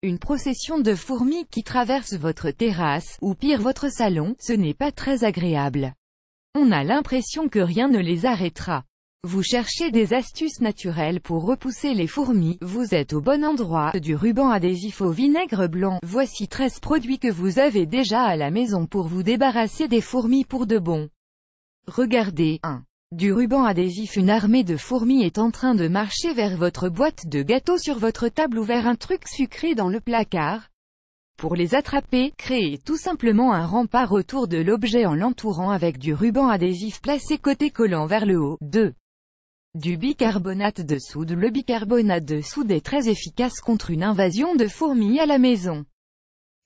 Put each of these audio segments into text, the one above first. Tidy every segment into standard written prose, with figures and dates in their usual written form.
Une procession de fourmis qui traverse votre terrasse, ou pire votre salon, ce n'est pas très agréable. On a l'impression que rien ne les arrêtera. Vous cherchez des astuces naturelles pour repousser les fourmis, vous êtes au bon endroit. Du ruban adhésif au vinaigre blanc, voici 13 produits que vous avez déjà à la maison pour vous débarrasser des fourmis pour de bon. Regardez. 1. Du ruban adhésif. Une armée de fourmis est en train de marcher vers votre boîte de gâteaux sur votre table ou vers un truc sucré dans le placard. Pour les attraper, créez tout simplement un rempart autour de l'objet en l'entourant avec du ruban adhésif placé côté collant vers le haut. 2. Du bicarbonate de soude. Le bicarbonate de soude est très efficace contre une invasion de fourmis à la maison.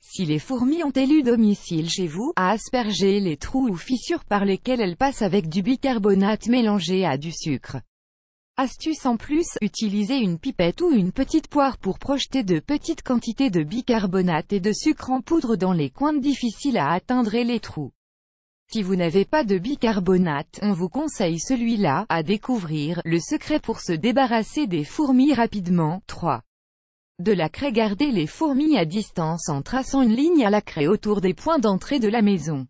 Si les fourmis ont élu domicile chez vous, aspergez les trous ou fissures par lesquels elles passent avec du bicarbonate mélangé à du sucre. Astuce en plus, utilisez une pipette ou une petite poire pour projeter de petites quantités de bicarbonate et de sucre en poudre dans les coins difficiles à atteindre et les trous. Si vous n'avez pas de bicarbonate, on vous conseille celui-là, à découvrir, le secret pour se débarrasser des fourmis rapidement. 3. De la craie. Gardez les fourmis à distance en traçant une ligne à la craie autour des points d'entrée de la maison.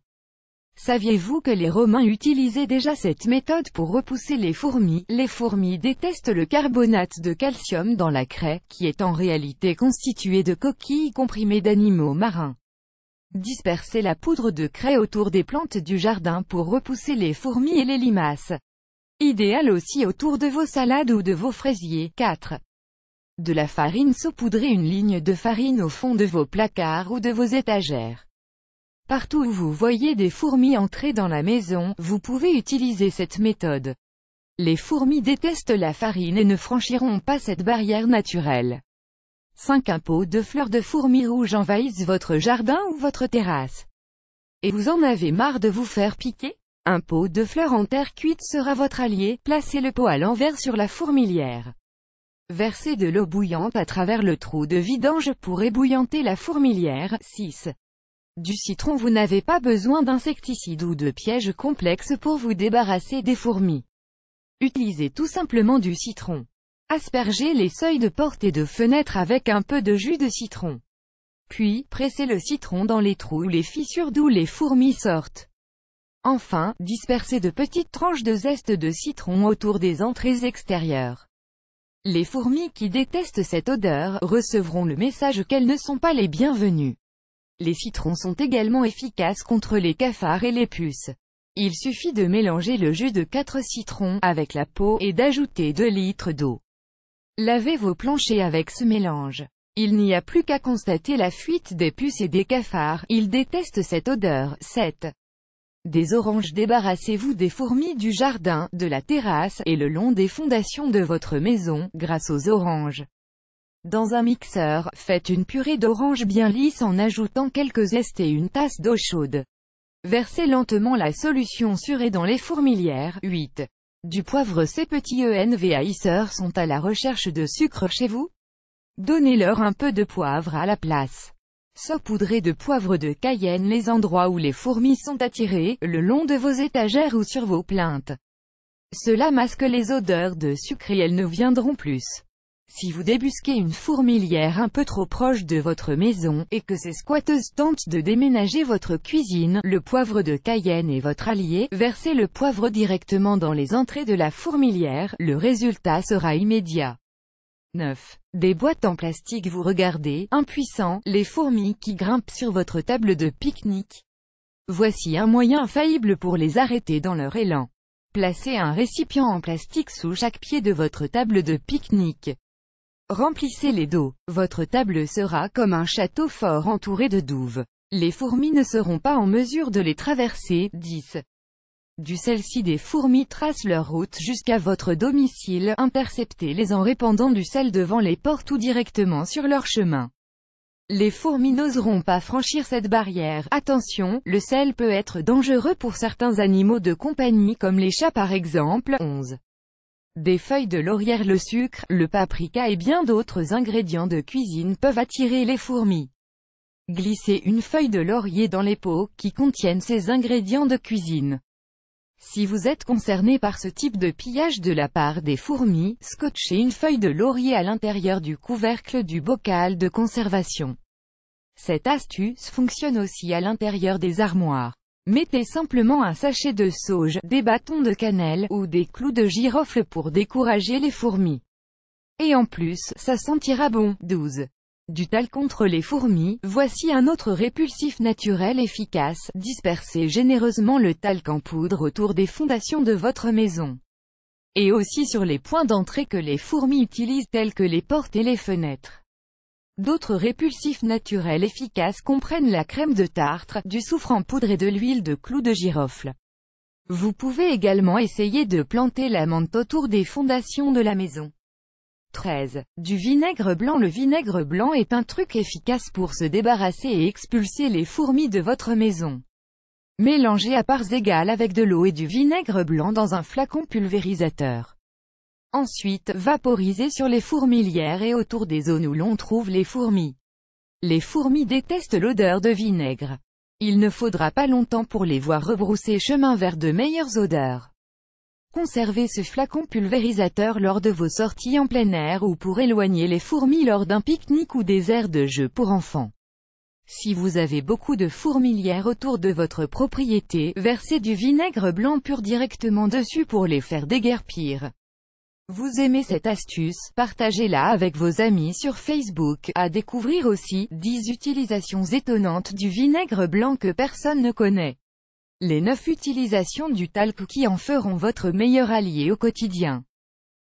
Saviez-vous que les Romains utilisaient déjà cette méthode pour repousser les fourmis? Les fourmis détestent le carbonate de calcium dans la craie, qui est en réalité constitué de coquilles comprimées d'animaux marins. Dispersez la poudre de craie autour des plantes du jardin pour repousser les fourmis et les limaces. Idéal aussi autour de vos salades ou de vos fraisiers. 4. De la farine saupoudrée. Une ligne de farine au fond de vos placards ou de vos étagères. Partout où vous voyez des fourmis entrer dans la maison, vous pouvez utiliser cette méthode. Les fourmis détestent la farine et ne franchiront pas cette barrière naturelle. 5. Un pot de fleurs de fourmis rouges envahissent votre jardin ou votre terrasse. Et vous en avez marre de vous faire piquer? Un pot de fleurs en terre cuite sera votre allié. Placez le pot à l'envers sur la fourmilière. Versez de l'eau bouillante à travers le trou de vidange pour ébouillanter la fourmilière. 6. Du citron. Vous n'avez pas besoin d'insecticides ou de pièges complexes pour vous débarrasser des fourmis. Utilisez tout simplement du citron. Aspergez les seuils de porte et de fenêtre avec un peu de jus de citron. Puis, pressez le citron dans les trous ou les fissures d'où les fourmis sortent. Enfin, dispersez de petites tranches de zeste de citron autour des entrées extérieures. Les fourmis qui détestent cette odeur recevront le message qu'elles ne sont pas les bienvenues. Les citrons sont également efficaces contre les cafards et les puces. Il suffit de mélanger le jus de 4 citrons avec la peau et d'ajouter 2 litres d'eau. Lavez vos planchers avec ce mélange. Il n'y a plus qu'à constater la fuite des puces et des cafards, ils détestent cette odeur. 7. Des oranges. Débarrassez-vous des fourmis du jardin, de la terrasse, et le long des fondations de votre maison, grâce aux oranges. Dans un mixeur, faites une purée d'oranges bien lisse en ajoutant quelques zestes et une tasse d'eau chaude. Versez lentement la solution sur et dans les fourmilières. 8. Du poivre. Ces petits envahisseurs sont à la recherche de sucre chez vous? Donnez-leur un peu de poivre à la place. Saupoudrez de poivre de Cayenne les endroits où les fourmis sont attirées, le long de vos étagères ou sur vos plinthes. Cela masque les odeurs de sucre et elles ne viendront plus. Si vous débusquez une fourmilière un peu trop proche de votre maison, et que ces squatteuses tentent de déménager votre cuisine, le poivre de Cayenne est votre allié. Versez le poivre directement dans les entrées de la fourmilière, le résultat sera immédiat. 9. Des boîtes en plastique. Vous regardez, impuissant, les fourmis qui grimpent sur votre table de pique-nique. Voici un moyen infaillible pour les arrêter dans leur élan. Placez un récipient en plastique sous chaque pied de votre table de pique-nique. Remplissez-les d'eau. Votre table sera comme un château fort entouré de douves. Les fourmis ne seront pas en mesure de les traverser. 10. Du sel-ci. Des fourmis tracent leur route jusqu'à votre domicile. Interceptez-les en répandant du sel devant les portes ou directement sur leur chemin. Les fourmis n'oseront pas franchir cette barrière. Attention, le sel peut être dangereux pour certains animaux de compagnie comme les chats par exemple. 11. Des feuilles de laurier. Le sucre, le paprika et bien d'autres ingrédients de cuisine peuvent attirer les fourmis. Glissez une feuille de laurier dans les pots qui contiennent ces ingrédients de cuisine. Si vous êtes concerné par ce type de pillage de la part des fourmis, scotchez une feuille de laurier à l'intérieur du couvercle du bocal de conservation. Cette astuce fonctionne aussi à l'intérieur des armoires. Mettez simplement un sachet de sauge, des bâtons de cannelle, ou des clous de girofle pour décourager les fourmis. Et en plus, ça sentira bon. 12. Du talc contre les fourmis. Voici un autre répulsif naturel efficace. Dispersez généreusement le talc en poudre autour des fondations de votre maison. Et aussi sur les points d'entrée que les fourmis utilisent tels que les portes et les fenêtres. D'autres répulsifs naturels efficaces comprennent la crème de tartre, du soufre en poudre et de l'huile de clous de girofle. Vous pouvez également essayer de planter la menthe autour des fondations de la maison. 13. Du vinaigre blanc. Le vinaigre blanc est un truc efficace pour se débarrasser et expulser les fourmis de votre maison. Mélangez à parts égales avec de l'eau et du vinaigre blanc dans un flacon pulvérisateur. Ensuite, vaporisez sur les fourmilières et autour des zones où l'on trouve les fourmis. Les fourmis détestent l'odeur de vinaigre. Il ne faudra pas longtemps pour les voir rebrousser chemin vers de meilleures odeurs. Conservez ce flacon pulvérisateur lors de vos sorties en plein air ou pour éloigner les fourmis lors d'un pique-nique ou des aires de jeu pour enfants. Si vous avez beaucoup de fourmilières autour de votre propriété, versez du vinaigre blanc pur directement dessus pour les faire déguerpir. Vous aimez cette astuce? Partagez-la avec vos amis sur Facebook. À découvrir aussi, 10 utilisations étonnantes du vinaigre blanc que personne ne connaît. Les 9 utilisations du talc qui en feront votre meilleur allié au quotidien.